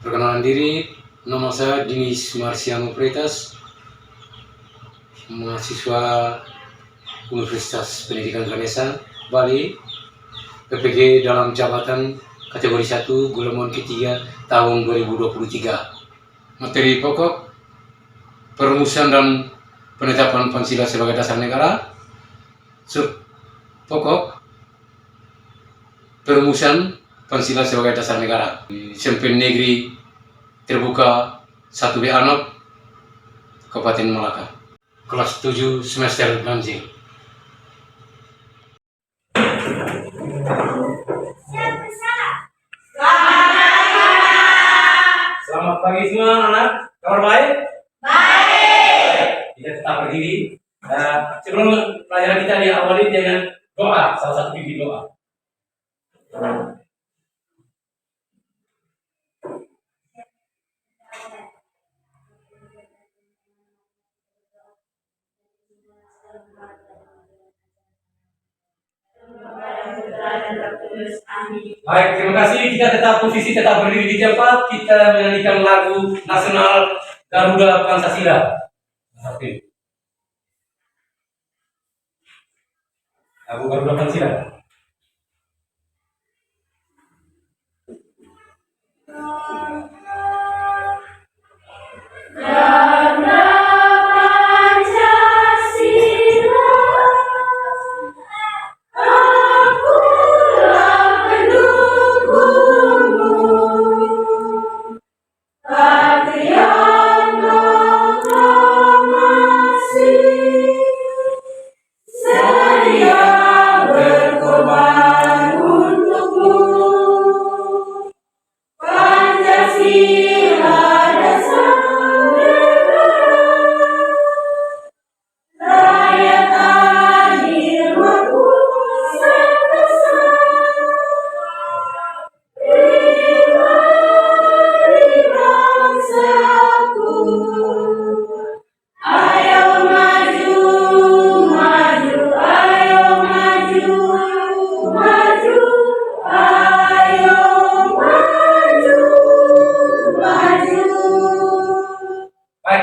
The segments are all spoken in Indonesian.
Perkenalan diri, nama saya Dinis Marsiano Pretas, mahasiswa Universitas Pendidikan Ganesha, Bali, PPG dalam jabatan kategori 1 gelombang ketiga tahun 2023. Materi pokok, perumusan dan penetapan Pancasila sebagai dasar negara. Sub pokok, perumusan Pancasila sebagai dasar negara. SMP Negeri Terbuka 1B Anop, Kabupaten Malaka. Kelas 7 semester ganjil. Selamat pagi semua anak, kabar baik? Baik. Kita tetap berdiri. Sebelum pelajaran kita diawali dengan doa, salah satu pimpin doa. Baik, terima kasih. Kita tetap berdiri di tempat. Kita menyanyikan lagu nasional Garuda Pancasila. Oke. Lagu Garuda Pancasila.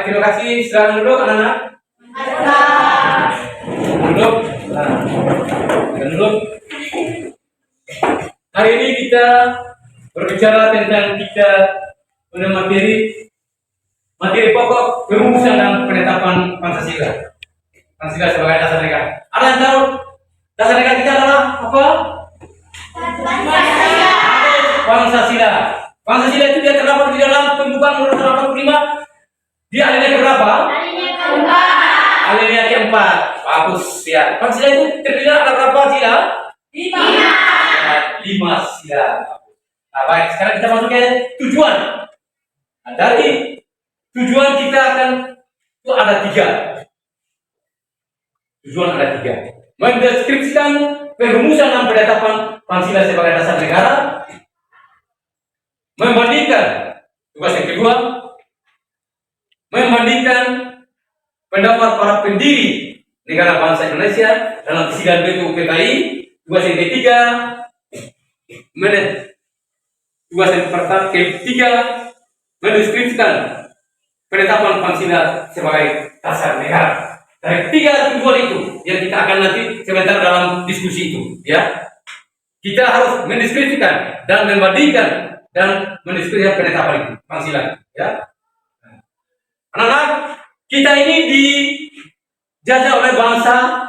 Terima kasih. Silakan duduk anak-anak. Duduk. Duduk. Hari ini kita berbicara tentang materi pokok perumusan dan penetapan Pancasila. Pancasila sebagai dasar negara. Ada yang tahu dasar negara kita adalah apa? Pancasila. Pancasila itu dia terdapat di dalam pembukaan Undang-Undang 85. Dia alinea keberapa? Alinea keempat. Bagus ya. Pancasila itu terdiri ada berapa sila? 5 sila. Nah, baik, sekarang kita masuk ke tujuan. Nah, dari tujuan kita akan itu ada 3. Tujuan ada 3. Mendeskripsikan perumusan dan penetapan Pancasila sebagai dasar negara. Membandingkan tugas yang kedua. Membandingkan pendapat para pendiri negara bangsa Indonesia dalam sidang BPUPKI. Tugas yang ketiga, mendeskripsikan penetapan Pancasila sebagai dasar negara. Dari 3 tujuan itu yang kita akan nanti sebentar dalam diskusi itu, ya. Kita harus mendeskripsikan dan membandingkan dan mendeskripsikan penetapan itu Pancasila, ya. Anak-anak, kita ini dijajah oleh bangsa,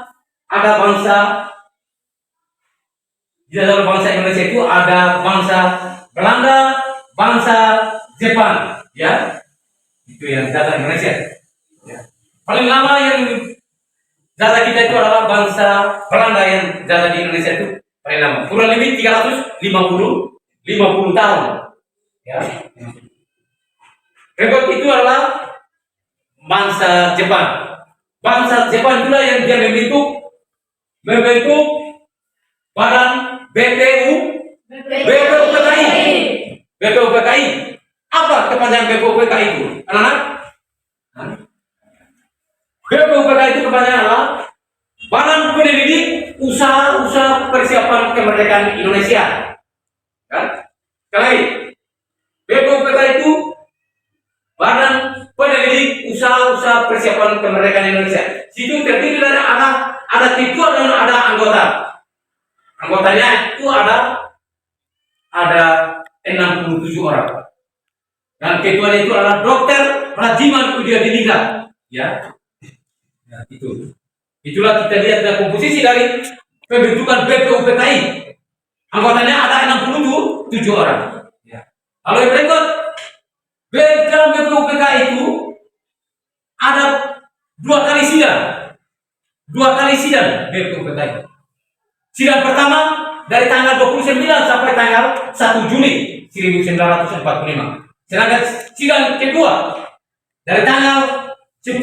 dijajah oleh bangsa Indonesia itu ada bangsa Belanda, bangsa Jepang, ya. Itu yang dijajah Indonesia. Ya. Paling lama yang jajah kita itu adalah bangsa Belanda yang jajah di Indonesia itu paling lama. Kurang lebih 350 tahun. Ya. Berikut itu adalah bangsa Jepang. Bangsa Jepang itulah yang dia membentuk badan BPUPKI. Apa kepanjangan BPUPKI itu? Anak-anak? BPUPKI itu kepanjangan adalah Badan Pendidik Usaha Persiapan Kemerdekaan Indonesia. Kan? Sekali lagi, BPUPKI itu usaha-usaha persiapan kemerdekaan Indonesia. Situ terdiri dari ada ketua dan ada anggota. Anggotanya itu ada 67 orang. Dan ketuanya itu adalah Dr. Rajiman Pudiadiningrat. Ya. Ya, itu. Itulah kita lihat dari komposisi dari pembentukan BPUPKI. Anggotanya ada 67 orang. Ya. Lalu yang berikut, dalam BPUPKI itu ada 2 kali sidang. 2 kali sidang BPUPKI. Sidang pertama dari tanggal 29 sampai tanggal 1 Juli 1945. Sedangkan sidang kedua dari tanggal 10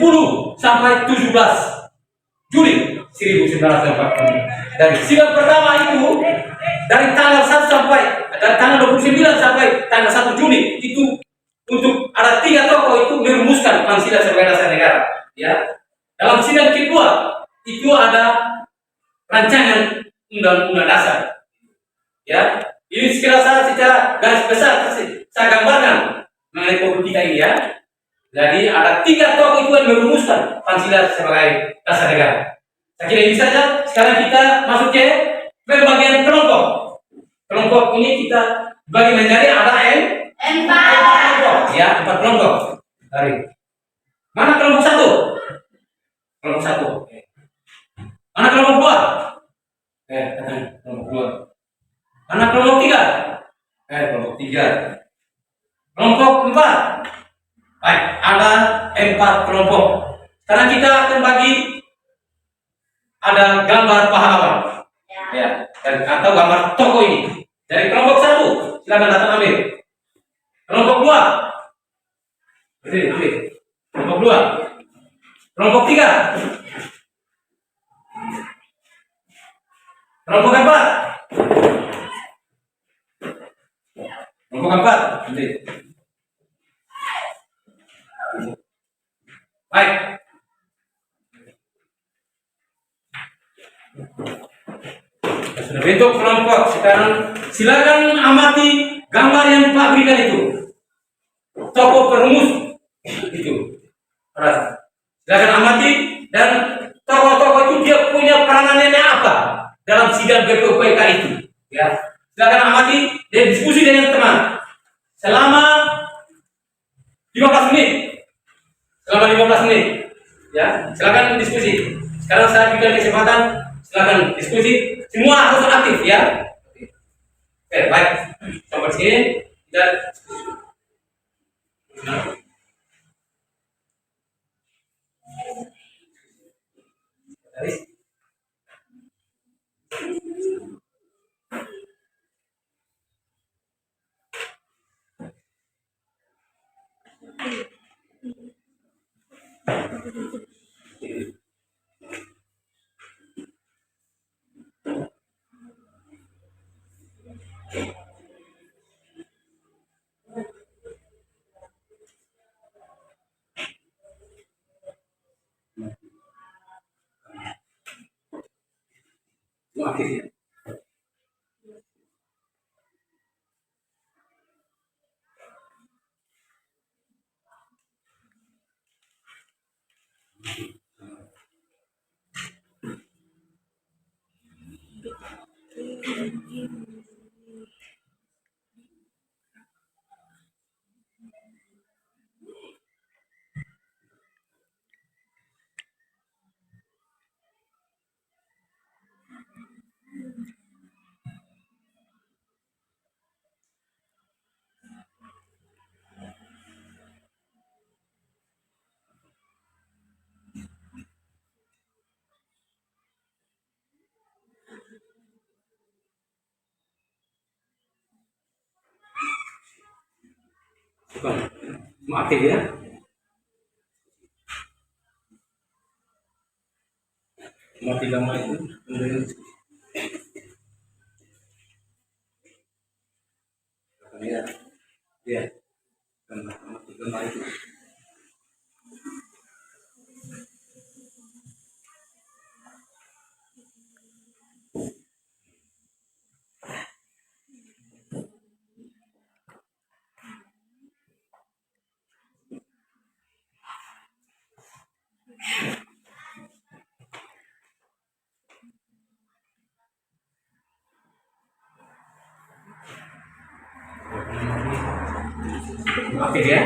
sampai 17 Juli 1945. Dan sidang pertama itu dari tanggal 29 sampai tanggal 1 Juli itu untuk ada 3 tokoh itu merumuskan Pancasila sebagai dasar negara. Ya. Dalam sidang kedua itu ada rancangan undang-undang dasar. Ya, ini secara garis besar saya gambarkan mengenai politika ini ya. Jadi ada 3 tokoh itu yang merumuskan Pancasila sebagai dasar negara. Saya kira ini saja. Sekarang kita masuk ke bagian kelompok. Kelompok ini kita bagi menjadi ada 4 kelompok. Ya, 4 kelompok. Dari mana kelompok 1? Kelompok 1. Mana kelompok 2? Kelompok 2. Mana kelompok 3? Kelompok 3. Kelompok 4. Baik, ada 4 kelompok. Sekarang kita akan bagi ada gambar pahlawan. Ya, atau gambar tokoh ini. Dari kelompok 1, silakan datang ambil. Kelompok 2. Ambil. Kelompok 2. Kelompok 3. Kelompok 4. Kelompok 4. Ambil. Baik. Sudah bentuk kelompok. Sekarang silakan amati gambar yang Pak berikan itu. Tokoh perumus itu. Silakan amati dan tokoh-tokoh itu dia punya peranannya apa dalam sidang BPUPK itu. Ya. Silakan amati dan diskusi dengan teman selama 15 menit. Selama 15 menit. Ya, silakan diskusi. Sekarang saya berikan kesempatan, silakan diskusi. Semua harus aktif ya. Oke, baik. Sampai sini dan aktif ya. Bukan. Semua aktif ya. Mati gambar itu. Ya. Ya. Mati gambar itu. Aktif ya.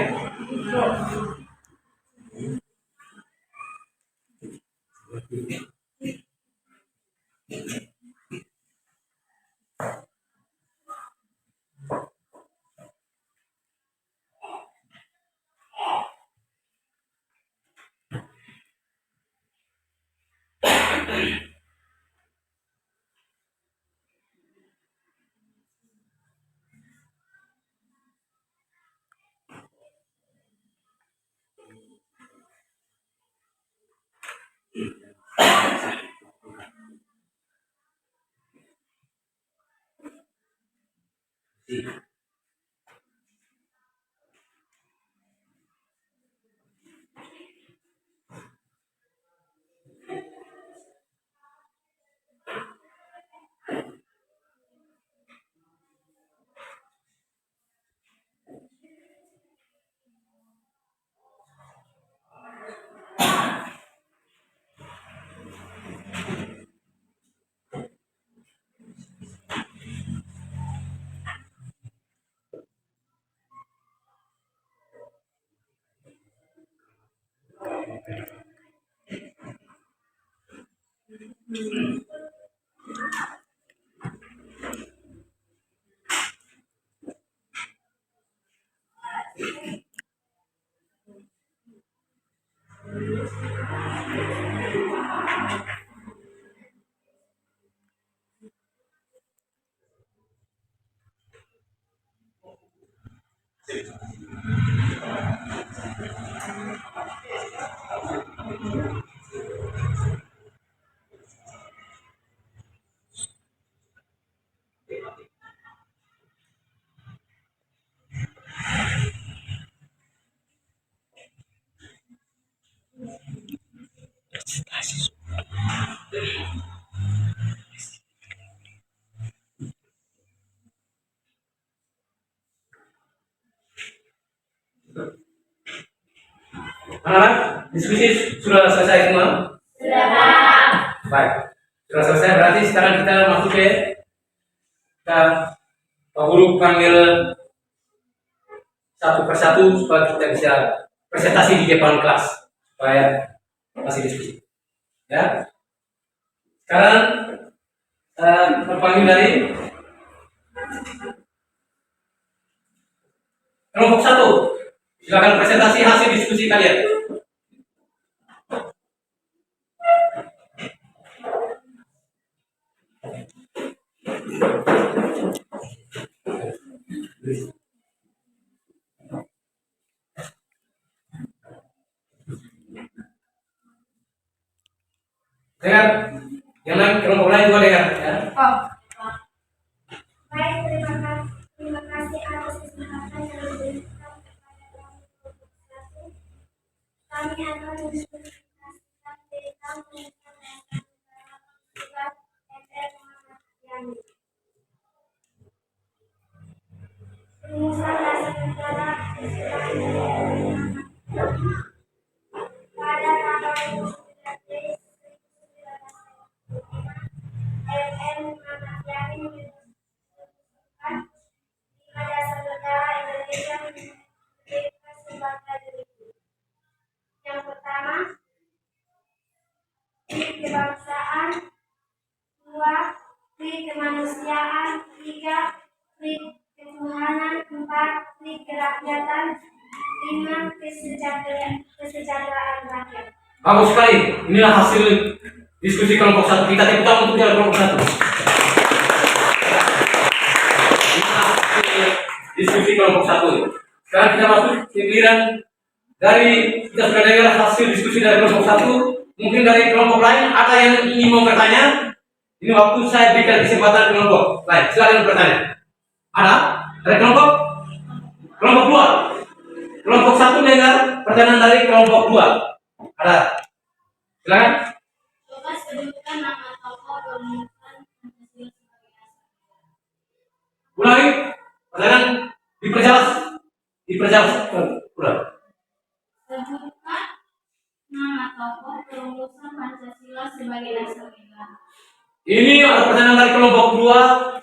Anak-anak, diskusi sudah selesai semua? Sudah. Baik. Sudah selesai, berarti sekarang kita masuk ke kita Pak Guru panggil satu persatu supaya kita bisa presentasi di depan kelas supaya masih diskusi. Ya. Sekarang kita panggil dari kelompok 1. Silakan presentasi hasil diskusi kalian. Dengar, yang lain kelompok lain juga dengar. Ya. Oh. Baik, terima kasih atas kesempatan yang diberikan kepada kami. Kami akan mendiskusikan tentang penyelesaian MR Muhammad Yani. Rumusan dasar negara pada tanggal 19 Mei 1995, MR Muhammad Yani menyebutkan lima dasar negara Indonesia merdeka sebagai berikut. Yang pertama, pri kebangsaan. 2, pri kemanusiaan. 3, pri ketuhanan. 4, pri kerakyatan. 5, kesejahteraan rakyat. Bagus sekali. Inilah hasil diskusi kelompok 1. Kita tepuk tangan untuk kelompok 1. Inilah hasil diskusi kelompok 1. Sekarang kita masuk ke giliran dari kita sudah dengar hasil diskusi dari kelompok 1. Mungkin dari kelompok lain ada yang ingin mau bertanya. Ini waktu saya berikan kesempatan kelompok lain. Silakan bertanya. Ada? Dari kelompok 2. Kelompok 1 dengar pertanyaan dari kelompok 2. Ada? Silakan. Coba sebutkan nama tokoh pembukaan Pancasila sebagai dasar. Ulangi. Pertanyaan diperjelas. Ulang. Sebutkan nama tokoh perumusan Pancasila sebagai dasar negara. Ini ada pertanyaan dari kelompok 2.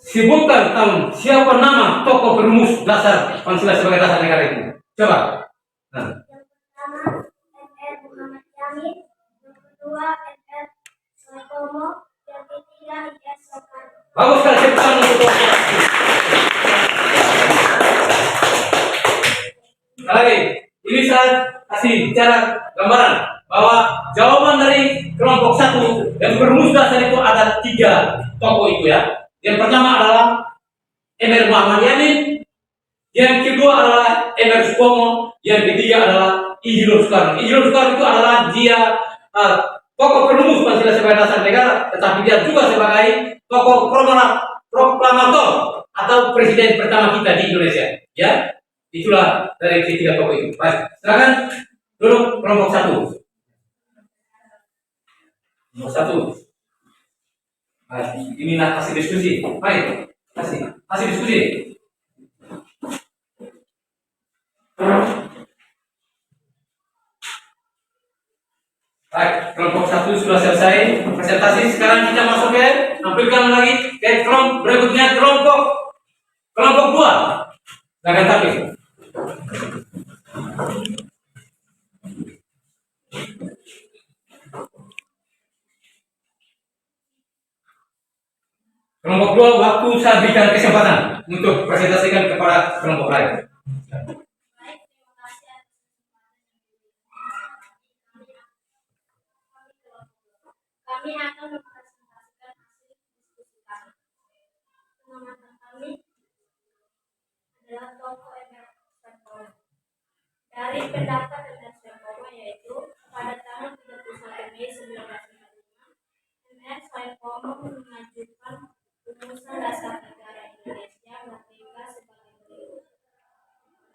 Sebutkan tahun siapa nama tokoh perumus dasar Pancasila sebagai dasar negara itu. Coba. Nah. Yang pertama MR Muhammad Yamin, yang kedua MR Soekarno, yang ketiga IS Soekarno. Bagus sekali, cepat untuk lagi. Ini saya kasih cara gambaran bahwa jawaban dari kelompok 1 yang berumus dasar itu ada 3 tokoh itu ya. Yang pertama adalah MR Muhammad Yamin, yang kedua adalah MR Soekarno, yang ketiga adalah Insinyur Soekarno. Insinyur Soekarno itu adalah dia tokoh perumus Pancasila sebagai dasar negara, tetapi dia juga sebagai tokoh proklamator atau presiden pertama kita di Indonesia. Ya, itulah dari ketiga tokoh itu. Baik, silakan duduk kelompok 1. Nomor 1. Baik, inilah hasil diskusi. Baik, hasil diskusi. Baik, kelompok 1 sudah selesai presentasi. Sekarang kita masuk ke tampilkan lagi ke kelompok berikutnya, kelompok 2. Silakan tampil. Kelompok 2, waktu saya berikan kesempatan untuk presentasikan kepada kelompok lain. Baik, terima kasih atas kami akan mempresentasikan hasil diskusi kami. Pengamatan kami adalah tokoh MR Soekarno. Dari pendapat MR Soekarno yaitu pada tanggal 31 Mei 1945, MR Soekarno mengajukan rumusan dasar negara Indonesia Merdeka sebagai berikut.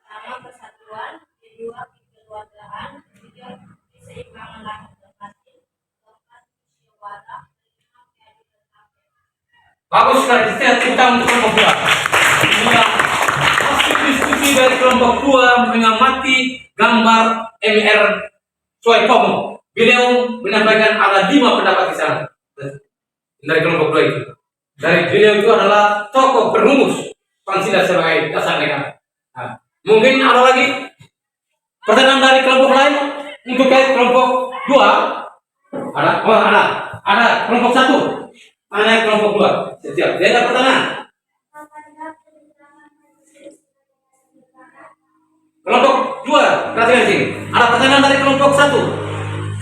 Pertama, persatuan, kedua, kekeluargaan, ketiga, keseimbangan lahir dan batin, keempat, musyawarah, kelima, keadilan rakyat. Bagus sekali, kita untuk kelompok 2. Inilah hasil diskusi dari kelompok 2 mengamati gambar MR Soekarno. Beliau menyampaikan ada 5 pendapat di sana dari kelompok 2 itu. Dari beliau itu adalah tokoh perumus Pancasila sebagai dasar negara. Nah, mungkin ada lagi pertanyaan dari kelompok lain untuk kelompok 2? Ada? Oh, ada kelompok 1. Mana kelompok 2? Setiap dia ada pertanyaan. Kelompok 2, perhatikan sini. Ada pertanyaan dari kelompok 1.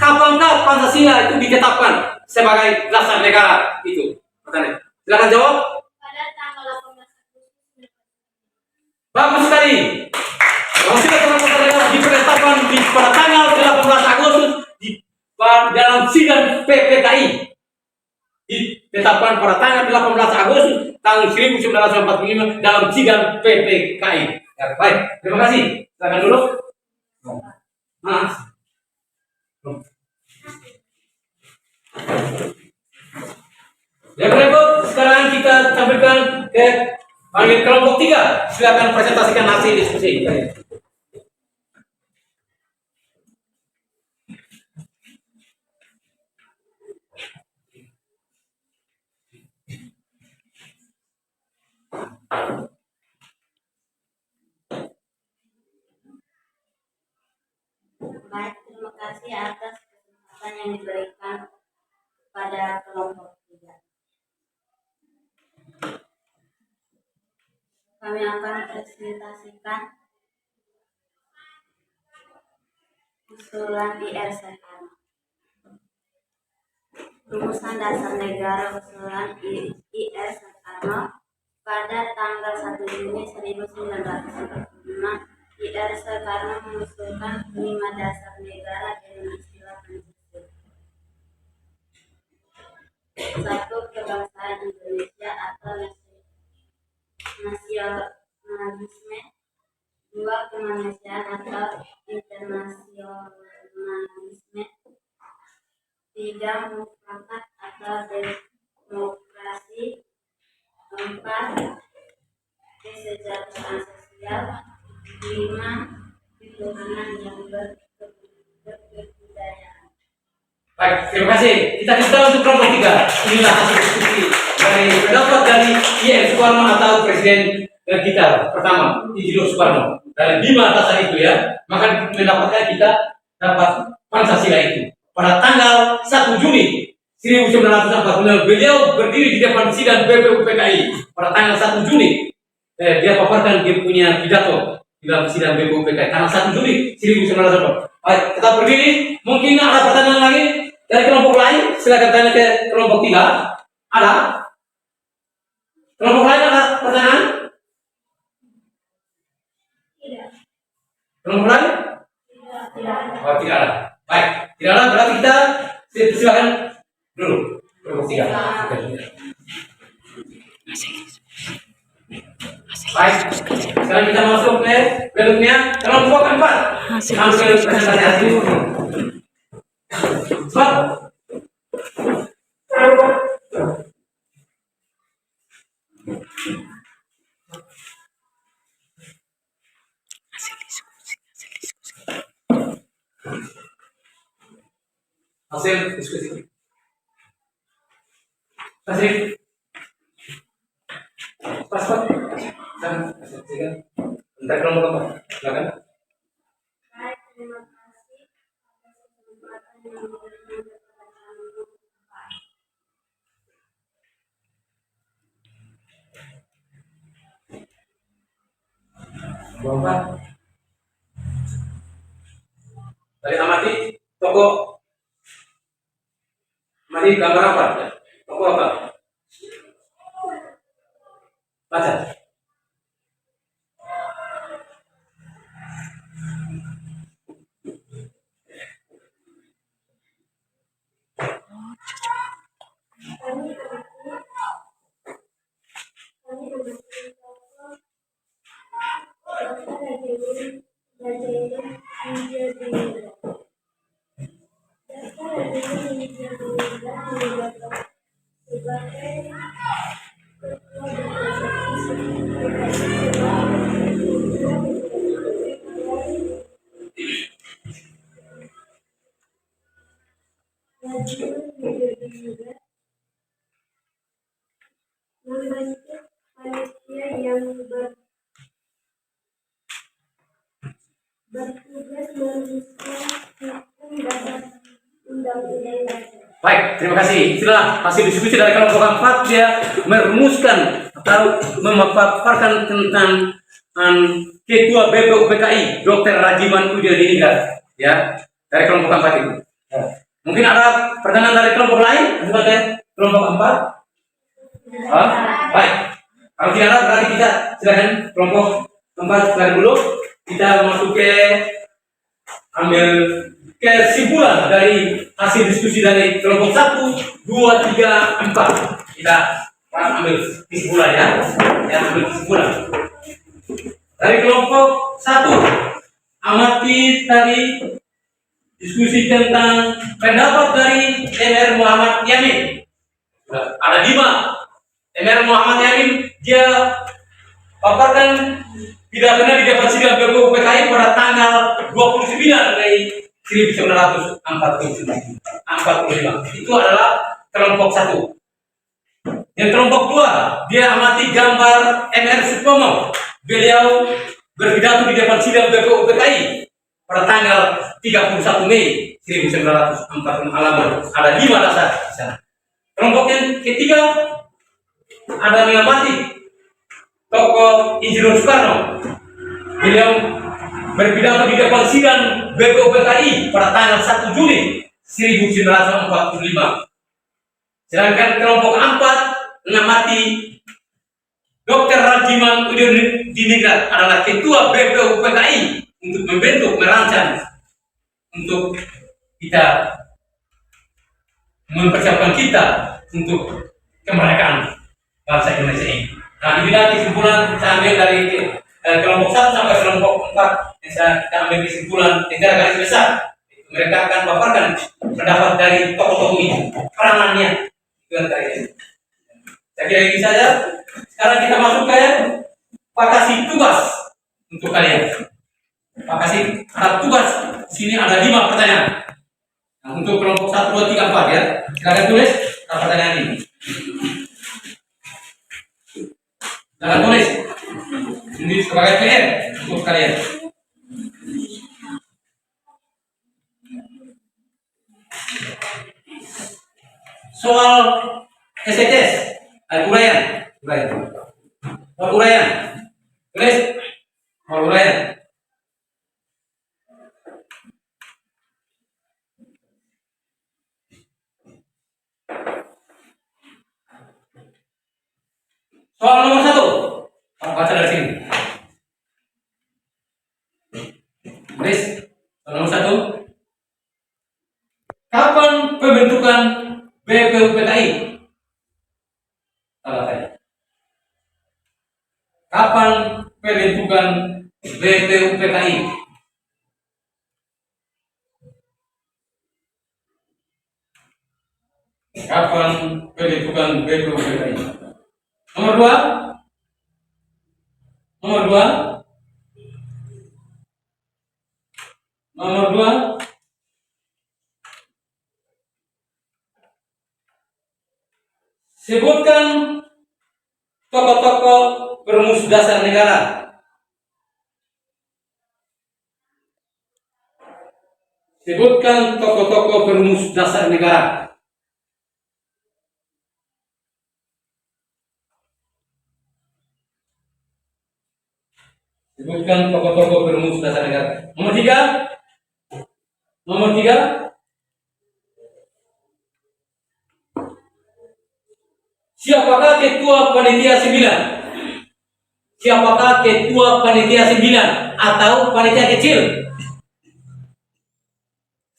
Kapankah Pancasila itu ditetapkan sebagai dasar negara itu? Pertanyaan. Silakan jawab. Pada tanggal 18 Agustus. Bagus sekali. Pancasila ditetapkan pada tanggal 18 Agustus dalam sidang PPKI. Ditetapkan pada tanggal 18 Agustus tahun 1945 dalam sidang PPKI. Ya, baik, terima kasih. Silakan duduk. Mas. Yang berikut sekarang kita tampilkan ke panggil kelompok 3. Silakan presentasikan hasil diskusi. Baik, terima kasih atas kesempatan yang diberikan kepada kelompok 3. Kami akan presentasikan usulan IR Soekarno. Rumusan dasar negara usulan IR Soekarno pada tanggal 1 Juni 1945. IR Soekarno mengusulkan 5 dasar negara dengan istilah Pancasila. 1. Kebangsaan Indonesia atau nasionalisme. 2. Kemanusiaan atau internasionalisme. 3. Mufakat atau demokrasi. 4. Kesejahteraan sosial. 5. Ketuhanan yang berbudayaan. Baik, terima kasih. Kita untuk kelompok 3. Inilah hasil diskusi dari mengenai pendapat dari IM Soekarno atau Presiden kita pertama, Insinyur Soekarno. Dari 5 atasan itu ya, maka mendapatkan kita dapat Pancasila itu. Pada tanggal 1 Juni 1945 beliau berdiri di depan sidang BPUPKI. Pada tanggal 1 Juni dia paparkan dia punya pidato di dalam sidang BPUPKI. Tanggal 1 Juni 1945. Baik, kita berdiri. Mungkin ada pertanyaan lagi dari kelompok lain. Silakan tanya ke kelompok 3. Ada? Kelompok lain ada pertanyaan? Tidak. Kelompok lain? Tidak. Oh, tidak ada. Baik, tidak ada berarti kita silakan dulu. Kelompok 3. Baik, sekarang kita masuk ke berikutnya kelompok 4. Hasil presentasi hasil. Cepat. Hasil diskusi. Hasil. Pas. Bentar kelompok apa? Silakan. Baik, terima kasih atas kesempatan yang diberikan kepada kami. Bapak dari amati toko amati gambar apa? Toko apa? Baca. Kami memiliki toko Dr. Rajaidin India Dinda. Dr. Rajaidin India Dinda menjabat sebagai Ketua membentuk panitia yang bertugas merumuskan hukum dan undang-undang dasar. Baik, terima kasih. Itulah hasil diskusi dari kelompok 4. Dia merumuskan atau memaparkan tentang Ketua BPUPKI Dr. Rajiman Udiyadiningrat, ya, dari kelompok 4 itu. Mungkin ada pertanyaan dari kelompok lain? Sebagai kelompok 4? Baik. Kalau tidak ada, berarti kita silakan kelompok 4 silakan dulu. Kita masuk ke ambil kesimpulan dari hasil diskusi dari kelompok 1, 2, 3, 4. Kita ambil kesimpulan ya. Ya, ambil kesimpulan. Dari kelompok 1, amati tadi diskusi tentang pendapat dari MR Muhammad Yamin. Ada 5. MR Muhammad Yamin dia paparkan pidatonya di depan sidang BPUPKI pada tanggal 29 Mei 1945. Itu adalah kelompok 1. Yang kelompok 2, dia amati gambar MR Supomo. Beliau berpidato di depan sidang BPUPKI pada tanggal 31 Mei 1945. Ada 5 dasar di sana. Kelompok yang ketiga ada mengamati tokoh Insinyur Soekarno. Beliau berpidato di depan sidang BPUPKI pada tanggal 1 Juni 1945. Sedangkan kelompok 4 mengamati Dr. Rajiman Udiyadiningrat adalah Ketua BPUPKI untuk membentuk, merancang untuk kita mempersiapkan kita untuk kemerdekaan bangsa Indonesia ini. Nah, inilah kesimpulan saya ambil dari kelompok 1 sampai kelompok 4 yang kita ambil kesimpulan negara garis besar. Mereka akan paparkan pendapat dari tokoh-tokoh ini, peranannya. Itu yang terakhir. Saya kira ini saja. Sekarang kita masuk ke Pak kasih tugas untuk kalian. Pak kasih ada tugas. Sini ada 5 pertanyaan. Nah, untuk kelompok 1, 2, 3, 4 ya. Silakan tulis pertanyaan ini. Jangan tulis. Ini sebagai PR untuk kalian. Soal SHS, ada uraian. Uraian. Tulis. Soal uraian. Soal nomor 1. Baca dari sini. Tulis. Soal nomor 1. Kapan pembentukan BPUPKI? Salah saya. Kapan pembentukan BPUPKI? Kapan pembentukan BPUPKI? Nomor 2. Nomor 2. Nomor 2. Sebutkan tokoh-tokoh perumus dasar negara. Sebutkan tokoh-tokoh perumus dasar negara. Sebutkan tokoh-tokoh perumus dasar negara. Nomor 3. Nomor 3. Siapakah ketua panitia 9? Siapakah ketua panitia 9 atau panitia kecil?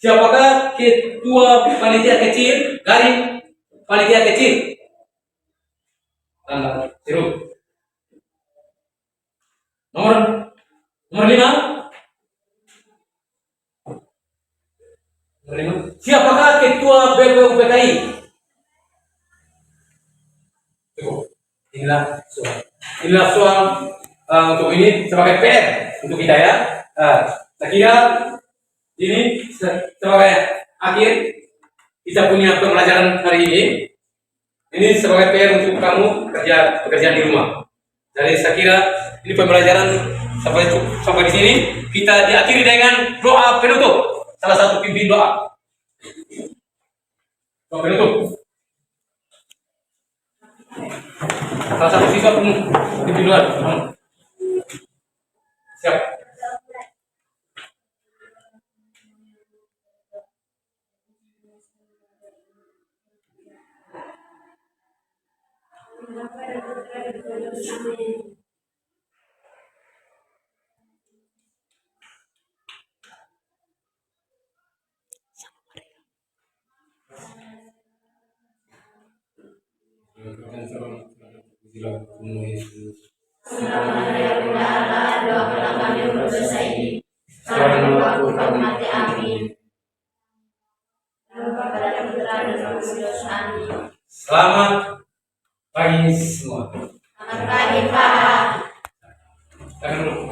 Siapakah ketua panitia kecil dari panitia kecil? Tanda seru. Nomor 5. Nomor 5. Siapakah ketua BPUPKI? Inilah soal untuk ini sebagai PR untuk kita ya. Saya kira ini sebagai akhir kita punya pembelajaran hari ini. Ini sebagai PR untuk kamu pekerjaan di rumah. Jadi saya kira ini pembelajaran sampai di sini. Kita diakhiri dengan doa penutup. Salah satu pimpin doa. Doa penutup. Salah satu siswa pimpin doa. Siap. Selamat pagi semua. Selamat pagi, Pak. Tangan dulu.